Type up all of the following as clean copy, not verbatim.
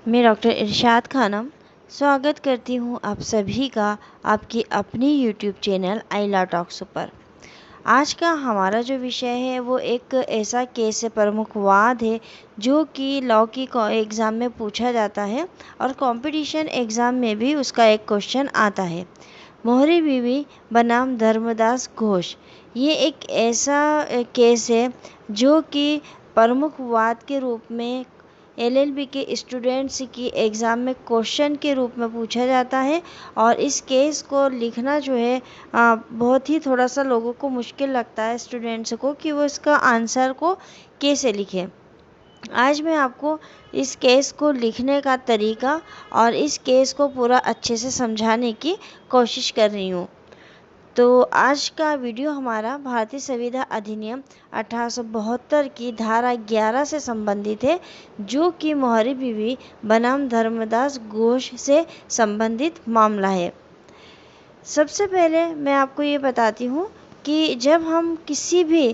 मैं डॉक्टर इरशाद खानम स्वागत करती हूँ आप सभी का आपकी अपनी यूट्यूब चैनल आइला टॉक्स पर। आज का हमारा जो विषय है वो एक ऐसा केस है, प्रमुखवाद है, जो कि लॉ की एग्ज़ाम में पूछा जाता है और कंपटीशन एग्ज़ाम में भी उसका एक क्वेश्चन आता है। मोहरी बीवी बनाम धर्मदास घोष, ये एक ऐसा केस है जो कि प्रमुखवाद के रूप में एलएलबी के स्टूडेंट्स की एग्ज़ाम में क्वेश्चन के रूप में पूछा जाता है। और इस केस को लिखना जो है बहुत ही थोड़ा सा लोगों को मुश्किल लगता है, स्टूडेंट्स को, कि वो इसका आंसर को कैसे लिखें। आज मैं आपको इस केस को लिखने का तरीका और इस केस को पूरा अच्छे से समझाने की कोशिश कर रही हूँ। तो आज का वीडियो हमारा भारतीय संविधान अधिनियम 1872 की धारा 11 से संबंधित है, जो कि मोहरी बीवी बनाम धर्मदास घोष से संबंधित मामला है। सबसे पहले मैं आपको ये बताती हूँ कि जब हम किसी भी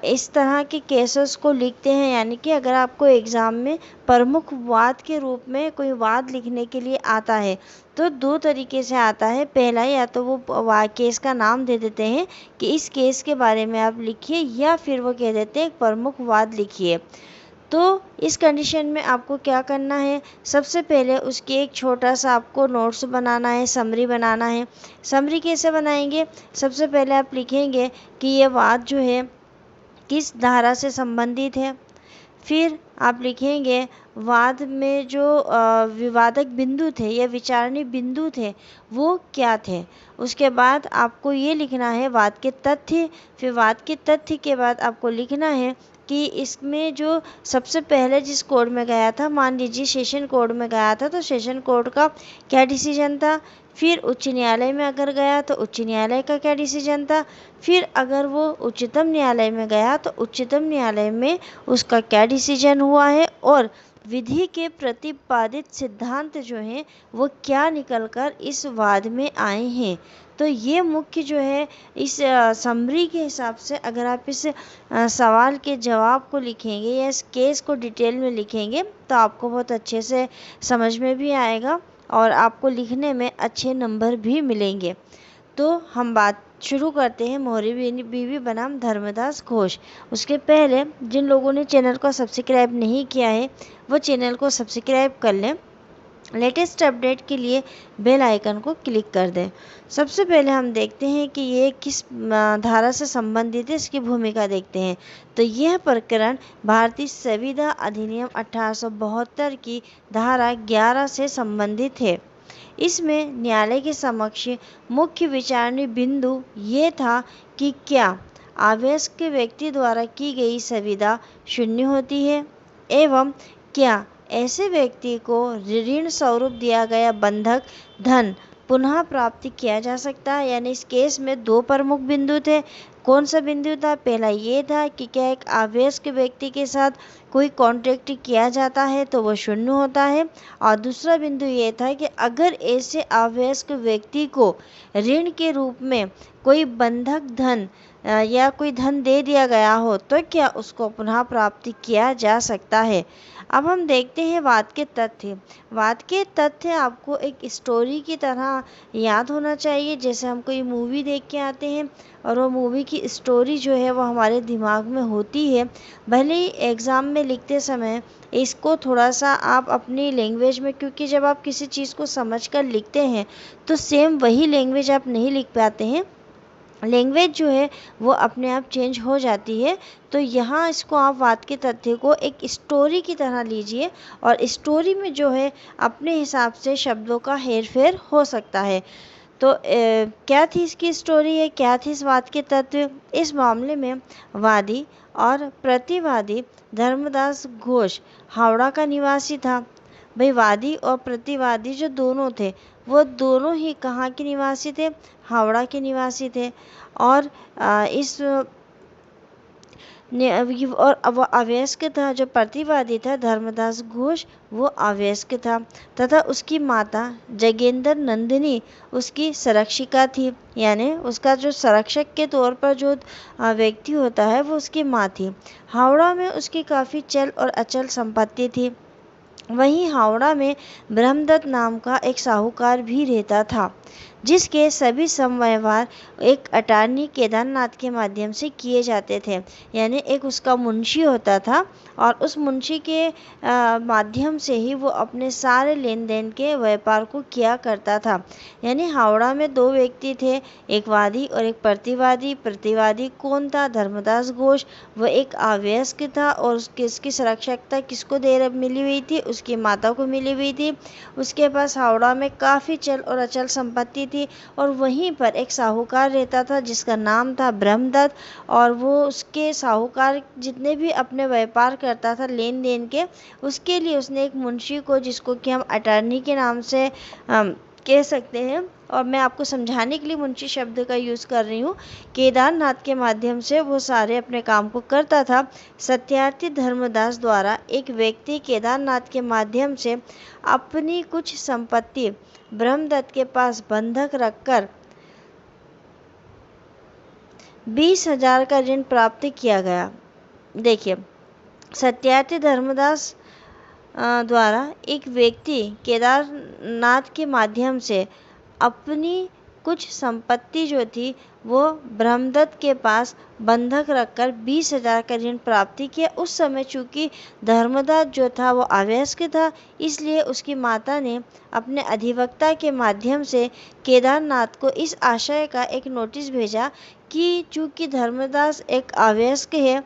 इस तरह के केसेस को लिखते हैं, यानी कि अगर आपको एग्ज़ाम में प्रमुख वाद के रूप में कोई वाद लिखने के लिए आता है तो दो तरीके से आता है। पहला, या तो वो केस का नाम दे देते हैं कि इस केस के बारे में आप लिखिए, या फिर वो कह देते हैं प्रमुख वाद लिखिए। तो इस कंडीशन में आपको क्या करना है, सबसे पहले उसके एक छोटा सा आपको नोट्स बनाना है, समरी बनाना है। समरी कैसे बनाएंगे, सबसे पहले आप लिखेंगे कि ये वाद जो है किस धारा से संबंधित है। फिर आप लिखेंगे वाद में जो विवादक बिंदु थे या विचारणीय बिंदु थे वो क्या थे। उसके बाद आपको ये लिखना है वाद के तथ्य। फिर वाद के तथ्य के बाद आपको लिखना है कि इसमें जो सबसे पहले जिस कोड में गया था, मान लीजिए सेशन कोड में गया था, तो सेशन कोड का क्या डिसीजन था। फिर उच्च न्यायालय में अगर गया तो उच्च न्यायालय का क्या डिसीजन था। फिर अगर वो उच्चतम न्यायालय में गया तो उच्चतम न्यायालय में उसका क्या डिसीजन हुआ है, और विधि के प्रतिपादित सिद्धांत जो हैं वो क्या निकलकर इस वाद में आए हैं। तो ये मुख्य जो है इस समरी के हिसाब से, अगर आप इस सवाल के जवाब को लिखेंगे या इस केस को डिटेल में लिखेंगे तो आपको बहुत अच्छे से समझ में भी आएगा और आपको लिखने में अच्छे नंबर भी मिलेंगे। तो हम बात शुरू करते हैं मोहरी बीवी बनाम धर्मदास घोष। उसके पहले जिन लोगों ने चैनल को सब्सक्राइब नहीं किया है वो चैनल को सब्सक्राइब कर लें। लेटेस्ट अपडेट के लिए बेल आइकन को क्लिक कर दें। सबसे पहले हम देखते हैं कि ये किस धारा से संबंधित है, इसकी भूमिका देखते हैं। तो यह प्रकरण भारतीय संविधान अधिनियम 1872 की धारा 11 से संबंधित है। इसमें न्यायालय के समक्ष मुख्य विचारणीय बिंदु ये था कि क्या आवेश के व्यक्ति द्वारा की गई संविदा शून्य होती है, एवं क्या ऐसे व्यक्ति को ऋण स्वरूप दिया गया बंधक धन पुनः प्राप्त किया जा सकता है। यानी इस केस में दो प्रमुख बिंदु थे। कौन सा बिंदु था, पहला ये था कि क्या एक आवेश के व्यक्ति के साथ कोई कॉन्ट्रैक्ट किया जाता है तो वो शून्य होता है, और दूसरा बिंदु ये था कि अगर ऐसे आवेश के व्यक्ति को ऋण के रूप में कोई बंधक धन या कोई धन दे दिया गया हो तो क्या उसको पुनः प्राप्त किया जा सकता है। अब हम देखते हैं वाद के तथ्य। वाद के तथ्य आपको एक स्टोरी की तरह याद होना चाहिए, जैसे हम कोई मूवी देख के आते हैं और वो मूवी की स्टोरी जो है वो हमारे दिमाग में होती है। भले ही एग्ज़ाम में लिखते समय इसको थोड़ा सा आप अपनी लैंग्वेज में, क्योंकि जब आप किसी चीज़ को समझ कर लिखते हैं तो सेम वही लैंग्वेज आप नहीं लिख पाते हैं, लैंग्वेज जो है वो अपने आप चेंज हो जाती है। तो यहाँ इसको आप वाद के तथ्य को एक स्टोरी की तरह लीजिए, और स्टोरी में जो है अपने हिसाब से शब्दों का हेर फेर हो सकता है। तो क्या थी इसकी स्टोरी है, क्या थी इस वाद के तत्व। इस मामले में वादी और प्रतिवादी धर्मदास घोष हावड़ा का निवासी था। भाई वादी और प्रतिवादी जो दोनों थे वो दोनों ही कहाँ के निवासी थे, हावड़ा के निवासी थे। और इस और वो अवयस्क था, जो प्रतिवादी था धर्मदास घोष वो अवयस्क था, तथा उसकी माता जगेंद्र नंदिनी उसकी संरक्षिका थी। यानी उसका जो संरक्षक के तौर पर जो व्यक्ति होता है वो उसकी माँ थी। हावड़ा में उसकी काफ़ी चल और अचल संपत्ति थी। वहीं हावड़ा में ब्रह्मदत्त नाम का एक साहूकार भी रहता था, जिसके सभी समव्यवहार एक अटॉर्नी केदारनाथ के माध्यम से किए जाते थे। यानी एक उसका मुंशी होता था और उस मुंशी के माध्यम से ही वो अपने सारे लेन देन के व्यापार को किया करता था। यानी हावड़ा में दो व्यक्ति थे, एक वादी और एक प्रतिवादी। प्रतिवादी कौन था? धर्मदास घोष। वो एक अवयस्क था और उसकी सुरक्षकता किसको मिली हुई थी? उसकी माता को मिली हुई थी। उसके पास हावड़ा में काफ़ी चल और अचल संपत्ति थी और वहीं पर एक साहूकार रहता था जिसका नाम था ब्रह्मदत्त। और वो उसके साहूकार जितने भी अपने व्यापार करता था लेन देन के, उसके लिए उसने एक मुंशी को, जिसको कि हम अटॉर्नी के नाम से कह सकते हैं, और मैं आपको समझाने के लिए मुंशी शब्द का यूज़ कर रही हूँ, केदारनाथ के माध्यम से वो सारे अपने काम को करता था। सत्यार्थी धर्मदास द्वारा एक व्यक्ति केदारनाथ के माध्यम से अपनी कुछ संपत्ति ब्रह्मदत्त के पास बंधक रखकर 20,000 का ऋण प्राप्त किया गया। देखिए, सत्यार्थी धर्मदास द्वारा एक व्यक्ति केदारनाथ के माध्यम से अपनी कुछ संपत्ति जो थी वो ब्रह्मदत्त के पास बंधक रखकर 20,000 का ऋण प्राप्त किया। उस समय चूंकि धर्मदास जो था वो अवयस्क था, इसलिए उसकी माता ने अपने अधिवक्ता के माध्यम से केदारनाथ को इस आशय का एक नोटिस भेजा कि चूंकि धर्मदास एक अवयस्क है,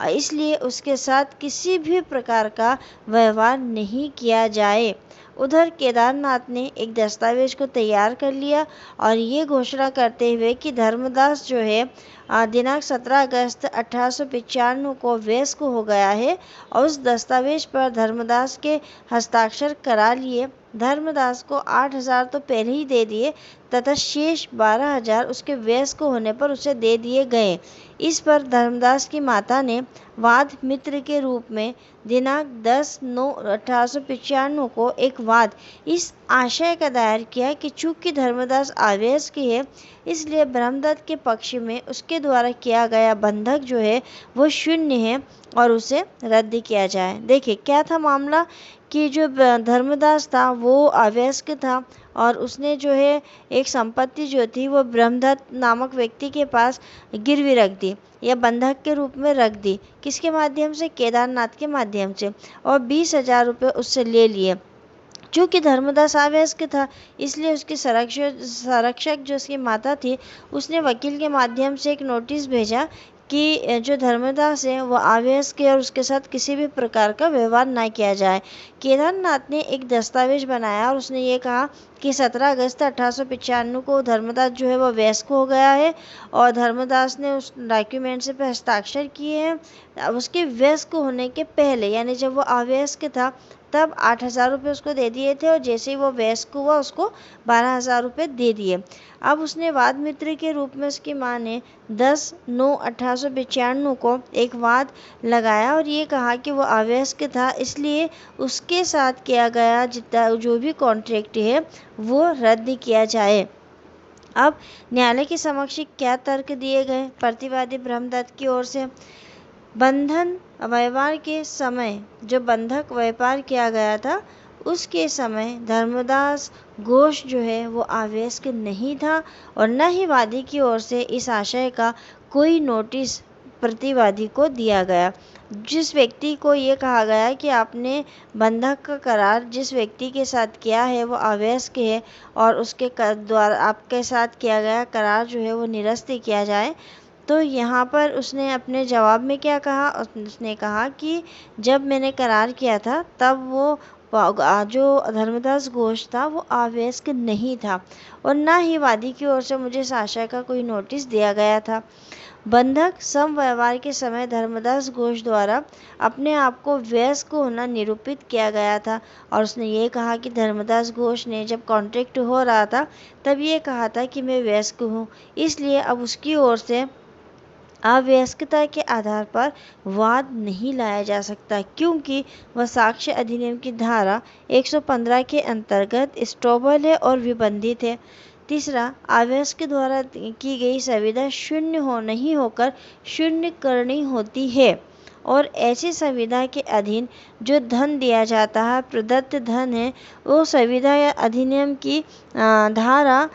इसलिए उसके साथ किसी भी प्रकार का व्यवहार नहीं किया जाए। उधर केदारनाथ ने एक दस्तावेज को तैयार कर लिया और ये घोषणा करते हुए कि धर्मदास जो है दिनांक 17 अगस्त 1895 को वयस्क हो गया है, और उस दस्तावेज पर धर्मदास के हस्ताक्षर करा लिए। धर्मदास को 8,000 तो पहले ही दे दिए तथा शेष 12,000 उसके वयस्क होने पर उसे दे दिए गए। इस पर धर्मदास की माता ने वाद मित्र के रूप में दिनांक 10/9/1895 को एक वाद इस आशय का दायर किया कि चूंकि धर्मदास अवयस्क है, इसलिए ब्रह्मदत्त के पक्ष में उसके द्वारा किया गया बंधक जो है वो शून्य है और उसे रद्द किया जाए। देखिए क्या था मामला कि जो धर्मदास था वो अवयस्क था और उसने जो है एक संपत्ति जो थी वो ब्रह्मदत्त नामक व्यक्ति के पास गिरवी रख दी या बंधक के रूप में रख दी। किसके माध्यम से? केदारनाथ के माध्यम से, और 20,000 रुपये उससे ले लिए। चूँकि धर्मदास अवयस्क था, इसलिए उसकी संरक्षक जो उसकी माता थी, उसने वकील के माध्यम से एक नोटिस भेजा कि जो धर्मदास है वो अवयस्क है और उसके साथ किसी भी प्रकार का व्यवहार ना किया जाए। केदारनाथ ने एक दस्तावेज बनाया और उसने ये कहा कि 17 अगस्त 1895 को धर्मदास जो है वो वयस्क हो गया है और धर्मदास ने उस डॉक्यूमेंट से पे हस्ताक्षर किए हैं। उसके वयस्क होने के पहले, यानी जब वो अवयस्क था तब 8,000 रुपये उसको दे दिए थे और जैसे ही वो वयस्क हुआ उसको 12,000 रुपये दे दिए। अब उसने वाद मित्र के रूप में उसकी माँ ने 10/9/1895 को एक वाद लगाया और ये कहा कि वो अवयस्क था, इसलिए उसके साथ किया गया जितना जो भी कॉन्ट्रैक्ट है वो रद्द किया जाए। अब न्यायालय के समक्ष क्या तर्क दिए गए प्रतिवादी ब्रह्मदत्त की ओर से? बंधन व्यवहार के समय जो बंधक व्यापार किया गया था उसके समय धर्मदास घोष जो है वो अवयस्क नहीं था और न ही वादी की ओर से इस आशय का कोई नोटिस प्रतिवादी को दिया गया। जिस व्यक्ति को ये कहा गया कि आपने बंधक का करार जिस व्यक्ति के साथ किया है वो अवयस्क है और उसके द्वारा आपके साथ किया गया करार जो है वो निरस्त किया जाए, तो यहाँ पर उसने अपने जवाब में क्या कहा? उसने कहा कि जब मैंने करार किया था तब वो जो धर्मदास घोष था वो अवयस्क नहीं था और न ही वादी की ओर से मुझे इस आशय का कोई नोटिस दिया गया था। बंधक समव्यवहार के समय धर्मदास घोष द्वारा अपने आप को वयस्क होना निरूपित किया गया था और उसने ये कहा कि धर्मदास घोष ने जब कॉन्ट्रैक्ट हो रहा था तब ये कहा था कि मैं वयस्क हूँ, इसलिए अब उसकी ओर से अवयस्कता के आधार पर वाद नहीं लाया जा सकता क्योंकि वह साक्ष्य अधिनियम की धारा 115 के अंतर्गत स्टॉबल है और विबंधित है। तीसरा, अवयस्क द्वारा की गई संविदा शून्य नहीं होकर शून्य करनी होती है और ऐसी संविदा के अधीन जो धन दिया जाता है, प्रदत्त धन है, वो संविदा या अधिनियम की धारा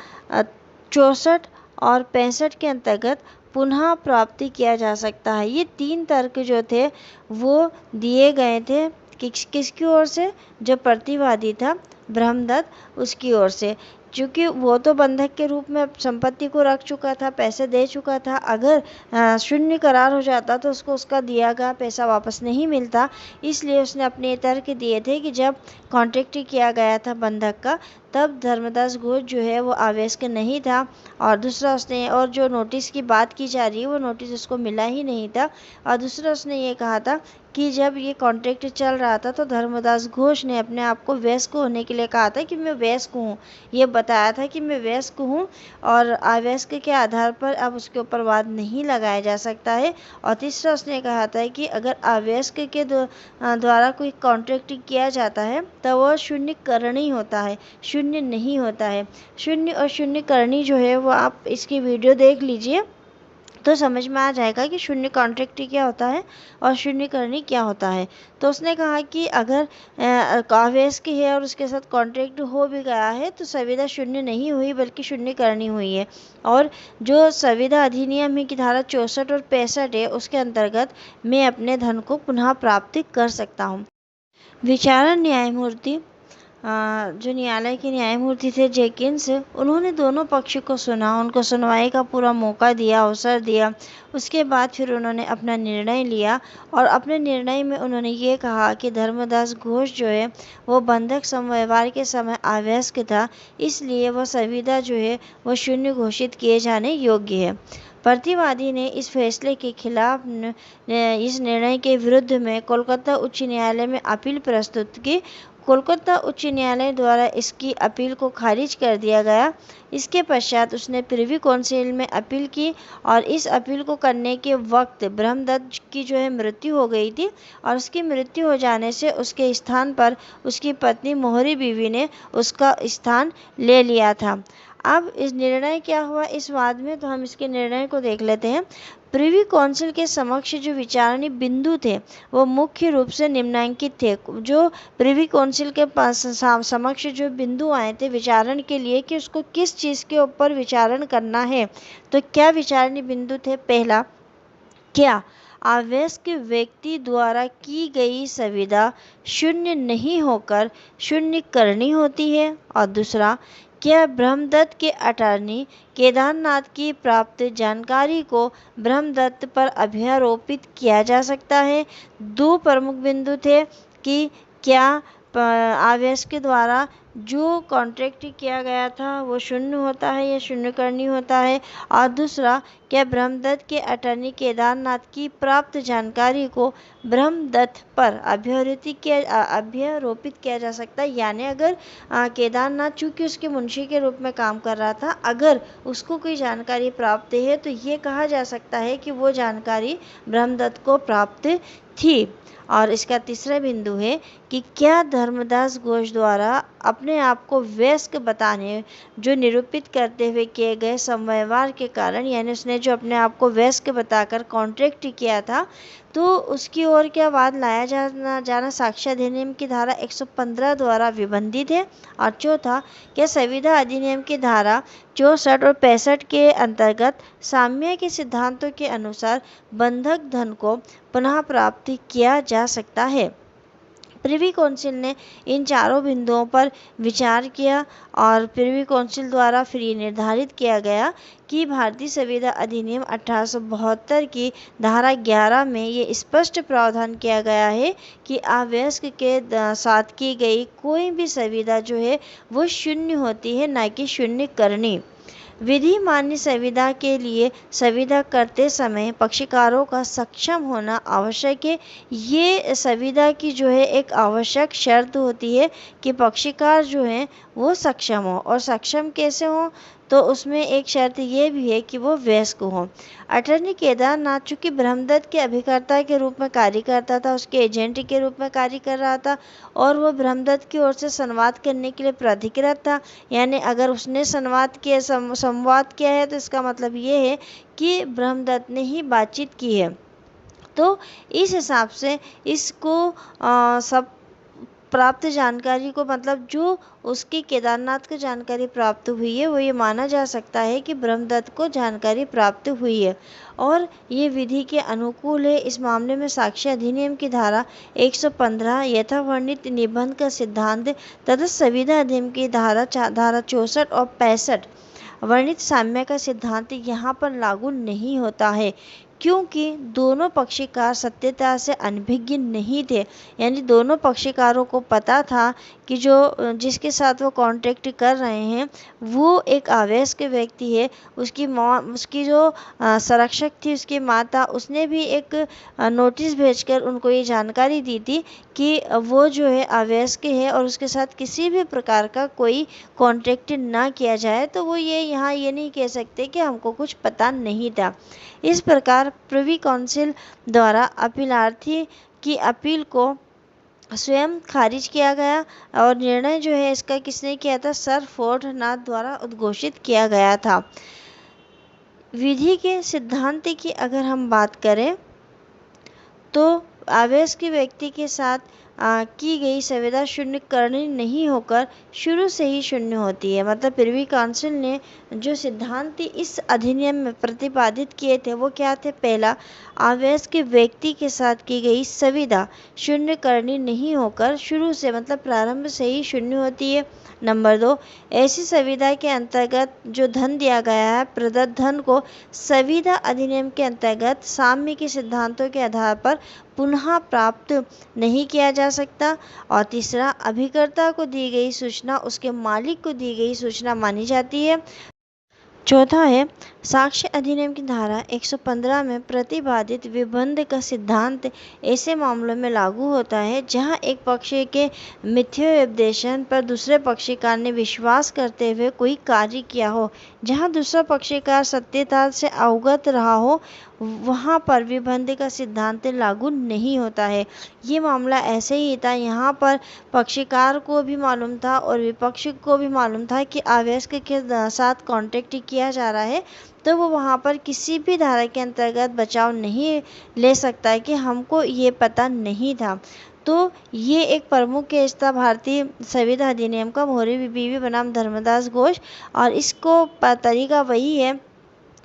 64 और 65 के अंतर्गत पुनः प्राप्ति किया जा सकता है। ये 3 तर्क जो थे वो दिए गए थे किसकी ओर से? जो प्रतिवादी था ब्रह्मदत्त, उसकी ओर से। क्योंकि वो तो बंधक के रूप में संपत्ति को रख चुका था, पैसे दे चुका था। अगर शून्य करार हो जाता तो उसको उसका दिया गया पैसा वापस नहीं मिलता। इसलिए उसने अपने तर्क दिए थे कि जब कॉन्ट्रैक्ट किया गया था बंधक का, तब धर्मदास घोष जो है वो आवेश के नहीं था। और दूसरा उसने, और जो नोटिस की बात की जा रही है वो नोटिस उसको मिला ही नहीं था। और दूसरा उसने ये कहा था कि जब ये कॉन्ट्रैक्ट चल रहा था तो धर्मदास घोष ने अपने आप को वयस्क होने के लिए कहा था कि मैं वयस्क हूँ। ये बताया था कि मैं वयस्क हूँ और अवयस्क के आधार पर अब उसके ऊपर वाद नहीं लगाया जा सकता है। और तीसरा उसने कहा था कि अगर अवयस्क के द्वारा कोई कॉन्ट्रैक्ट किया जाता है तो वह शून्यकरणी होता है, शून्य नहीं होता है। शून्य और शून्यकरणी जो है वो आप इसकी वीडियो देख लीजिए तो समझ में आ जाएगा कि शून्य कॉन्ट्रैक्ट क्या होता है और शून्यकरणी क्या होता है। तो उसने कहा कि अगर अवयस्क है और उसके साथ कॉन्ट्रैक्ट हो भी गया है तो संविदा शून्य नहीं हुई बल्कि शून्यकरणी हुई है। और जो संविदा अधिनियम है की धारा 64 और 65 है, उसके अंतर्गत मैं अपने धन को पुनः प्राप्त कर सकता हूँ। विचारण न्यायमूर्ति जो न्यायालय के न्यायमूर्ति थे जेकिन्स, उन्होंने दोनों पक्ष को सुना, उनको सुनवाई का पूरा मौका दिया, अवसर दिया। उसके बाद फिर उन्होंने अपना निर्णय लिया और अपने निर्णय में उन्होंने ये कहा कि धर्मदास घोष जो है वो बंधक समव्यवहार के समय अवयस्क था, इसलिए वह संविदा जो है वो शून्य घोषित किए जाने योग्य है। प्रतिवादी ने इस फैसले के खिलाफ इस निर्णय के विरुद्ध में कोलकाता उच्च न्यायालय में अपील प्रस्तुत की। कोलकाता उच्च न्यायालय द्वारा इसकी अपील को खारिज कर दिया गया। इसके पश्चात उसने प्रिवी काउंसिल में अपील की और इस अपील को करने के वक्त ब्रह्मदत्त की जो है मृत्यु हो गई थी और उसकी मृत्यु हो जाने से उसके स्थान पर उसकी पत्नी मोहरी बीवी ने उसका स्थान ले लिया था। अब इस निर्णय क्या हुआ इस वाद में, तो हम इसके निर्णय को देख लेते हैं। प्रिवी काउंसिल के समक्ष जो विचारणीय बिंदु थे वो मुख्य रूप से निम्नांकित थे। जो प्रिवी काउंसिल के पास समक्ष जो बिंदु आए थे विचारण के लिए कि उसको किस चीज़ के ऊपर विचारण करना है, तो क्या विचारणीय बिंदु थे? पहला, क्या अवयस्क व्यक्ति द्वारा की गई संविदा शून्य नहीं होकर शून्यकरणी होती है? और दूसरा, क्या ब्रह्मदत्त के अटॉर्नी केदारनाथ की प्राप्त जानकारी को ब्रह्मदत्त पर अभ्यारोपित किया जा सकता है? दो प्रमुख बिंदु थे कि क्या अवयस्क के द्वारा जो कॉन्ट्रैक्ट किया गया था वो शून्य होता है या शून्यकरणी होता है, और दूसरा, क्या ब्रह्मदत्त के अटॉर्नी केदारनाथ की प्राप्त जानकारी को ब्रह्मदत्त पर अभ्यारोपित किया जा सकता है। यानी अगर केदारनाथ चूँकि उसके मुंशी के रूप में काम कर रहा था, अगर उसको कोई जानकारी प्राप्त है तो ये कहा जा सकता है कि वो जानकारी ब्रह्मदत्त को प्राप्त थी। और इसका तीसरा बिंदु है कि क्या धर्मदास घोष द्वारा अपने आप को वयस्क बताने जो निरूपित करते हुए किए गए समव्यवहार के कारण, यानी उसने जो अपने आप को वयस्क बताकर कॉन्ट्रैक्ट किया था, तो उसकी ओर क्या वाद लाया जाना साक्ष्य अधिनियम की धारा 115 द्वारा विबंधित है। और चौथा, क्या संविदा अधिनियम की धारा 64 और 65 के अंतर्गत साम्य के सिद्धांतों के अनुसार बंधक धन को पुनः प्राप्त किया जा सकता है। प्रिवी काउंसिल ने इन चारों बिंदुओं पर विचार किया और प्रिवी काउंसिल द्वारा फिर ये निर्धारित किया गया कि भारतीय संविदा अधिनियम 1872 की धारा 11 में ये स्पष्ट प्रावधान किया गया है कि अवयस्क के साथ की गई कोई भी संविदा जो है वो शून्य होती है, न कि शून्यकरणी। विधि मान्य संविदा के लिए संविदा करते समय पक्षकारों का सक्षम होना आवश्यक है। ये संविदा की जो है एक आवश्यक शर्त होती है कि पक्षकार जो हैं वो सक्षम हो। और सक्षम कैसे हो, तो उसमें एक शर्त ये भी है कि वो वयस्क हो। अटॉर्नी केदारनाथ चूँकि ब्रह्मदत्त के अभिकर्ता के रूप में कार्य करता था, उसके एजेंट के रूप में कार्य कर रहा था और वो ब्रह्मदत्त की ओर से संवाद करने के लिए प्राधिकृत था। यानी अगर उसने संवाद किया है तो इसका मतलब ये है कि ब्रह्मदत्त ने ही बातचीत की है। तो इस हिसाब से इसको सब प्राप्त जानकारी को, मतलब जो उसकी केदारनाथ को जानकारी प्राप्त हुई है, वो ये माना जा सकता है कि ब्रह्मदत्त को जानकारी प्राप्त हुई है और ये विधि के अनुकूल है। इस मामले में साक्ष्य अधिनियम की धारा 115 यथावर्णित निबंध का सिद्धांत तथा संविदा अधिनियम की धारा 64 और 65 वर्णित साम्य का सिद्धांत यहाँ पर लागू नहीं होता है, क्योंकि दोनों पक्षकार सत्यता से अनभिज्ञ नहीं थे। यानी दोनों पक्षकारों को पता था कि जिसके साथ वो कॉन्ट्रैक्ट कर रहे हैं वो एक अवयस्क व्यक्ति है। उसकी जो संरक्षक थी, उसकी माता, उसने भी एक नोटिस भेजकर उनको ये जानकारी दी थी कि वो जो है अवयस्क है और उसके साथ किसी भी प्रकार का कोई कॉन्ट्रैक्ट ना किया जाए। तो वो यहाँ ये नहीं कह सकते कि हमको कुछ पता नहीं था। इस प्रकार प्रिवी काउंसिल द्वारा अपीलार्थी की अपील को स्वयं खारिज किया गया और निर्णय जो है इसका किसने किया था? सर फोर्ड नाथ द्वारा उद्घोषित किया गया था। विधि के सिद्धांत की अगर हम बात करें तो अवयस्क व्यक्ति के साथ की गई संविदा शून्य करनी नहीं होकर शुरू से ही शून्य होती है। मतलब प्रिवी काउंसिल ने जो सिद्धांत इस अधिनियम में प्रतिपादित किए थे वो क्या थे? पहला, अवयस्क व्यक्ति के साथ की गई संविदा शून्य करनी नहीं होकर शुरू से, मतलब प्रारंभ से ही शून्य होती है। नंबर 2, ऐसी संविदा के अंतर्गत जो धन दिया गया है, प्रदत्त धन को संविदा अधिनियम के अंतर्गत साम्य के सिद्धांतों के आधार पर पुनः प्राप्त नहीं किया जा सकता। और तीसरा, अभिकर्ता को दी गई सूचना उसके मालिक को दी गई सूचना मानी जाती है। चौथा है, साक्ष्य अधिनियम की धारा 115 में प्रतिपादित विबंध का सिद्धांत ऐसे मामलों में लागू होता है जहां एक पक्ष के मिथ्योपदेशन पर दूसरे पक्षकार ने विश्वास करते हुए कोई कार्य किया हो। जहां दूसरा पक्षकार सत्यता से अवगत रहा हो वहां पर विबंध का सिद्धांत लागू नहीं होता है। ये मामला ऐसे ही था। यहाँ पर पक्षकार को भी मालूम था और विपक्ष को भी मालूम था कि अवयस्क के साथ कॉन्ट्रैक्ट किया जा रहा है, तो वो वहाँ पर किसी भी धारा के अंतर्गत बचाव नहीं ले सकता है कि हमको ये पता नहीं था। तो ये एक प्रमुख केस था भारतीय संविदा अधिनियम का, मोहरी बीवी बनाम धर्मदास घोष। और इसको तरीका वही है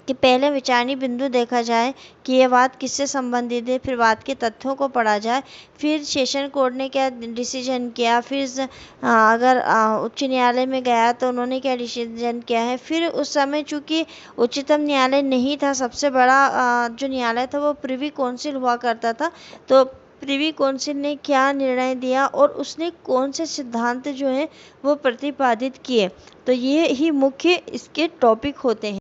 कि पहले विचारणी बिंदु देखा जाए कि ये बात किससे संबंधित है, फिर बात के तथ्यों को पढ़ा जाए, फिर सेशन कोर्ट ने क्या डिसीजन किया, फिर अगर उच्च न्यायालय में गया तो उन्होंने क्या डिसीजन किया है। फिर उस समय चूँकि उच्चतम न्यायालय नहीं था, सबसे बड़ा जो न्यायालय था वो प्रिवी काउंसिल हुआ करता था, तो प्रिवी काउंसिल ने क्या निर्णय दिया और उसने कौन से सिद्धांत जो है वो प्रतिपादित किए। तो ये ही मुख्य इसके टॉपिक होते हैं।